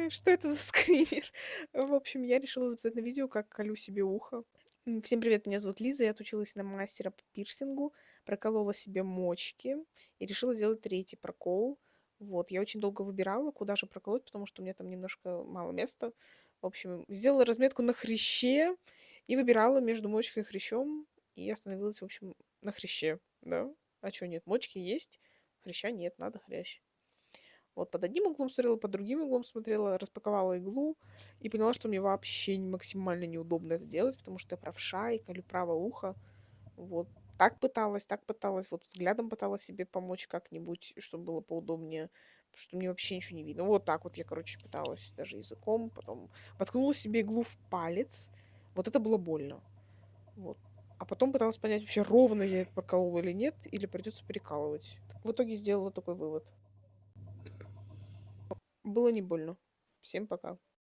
Что это за скример? В общем, я решила записать на видео, как колю себе ухо. Всем привет, меня зовут Лиза, я отучилась на мастера по пирсингу, проколола себе мочки и решила сделать третий прокол. Вот, я очень долго выбирала, куда же проколоть, потому что у меня там немножко мало места. В общем, сделала разметку на хряще и выбирала между мочкой и хрящом, и остановилась, в общем, на хряще, да. А чё нет, мочки есть, хряща нет, надо хрящ. Вот под одним углом смотрела, под другим углом смотрела, распаковала иглу и поняла, что мне вообще максимально неудобно это делать, потому что я правша и колю правое ухо. Вот. Так пыталась, вот взглядом пыталась себе помочь как-нибудь, чтобы было поудобнее, потому что мне вообще ничего не видно. Вот так вот я, короче, пыталась даже языком, потом воткнула себе иглу в палец. Вот это было больно. Вот. А потом пыталась понять, вообще ровно я это проколола или нет, или придется перекалывать. В итоге сделала такой вывод. Было не больно. Всем пока.